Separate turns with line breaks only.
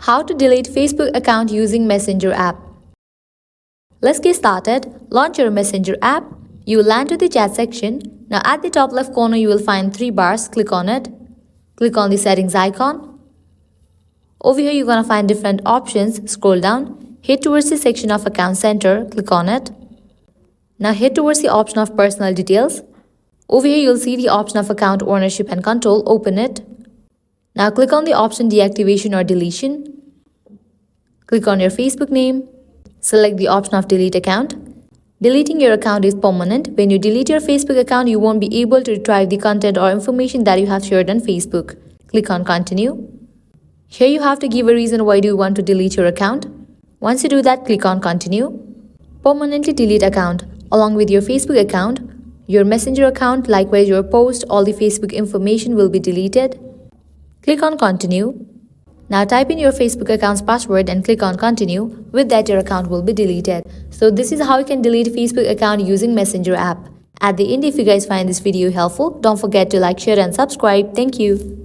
How to delete Facebook account using Messenger app. Let's get started. Launch your Messenger app. You will land to the chat section. Now at the top left corner you will find 3 bars. Click on it. Click on the settings icon. Over here you're gonna find different options. Scroll down. Head towards the section of Account Center. Click on it. Now head towards the option of Personal Details. Over here you'll see the option of Account Ownership and Control. Open it. Now click on the option Deactivation or Deletion. Click on your Facebook name. Select the option of Delete Account. Deleting your account is permanent. When you delete your Facebook account, you won't be able to retrieve the content or information that you have shared on Facebook. Click on Continue. Here you have to give a reason why do you want to delete your account. Once you do that, click on Continue. Permanently delete account. Along with your Facebook account, your Messenger account, likewise your post, all the Facebook information will be deleted. Click on Continue. Now type in your Facebook account's password and click on Continue. With that, your account will be deleted. So this is how you can delete Facebook account using Messenger app. At the end, if you guys find this video helpful, don't forget to like, share and subscribe. Thank you.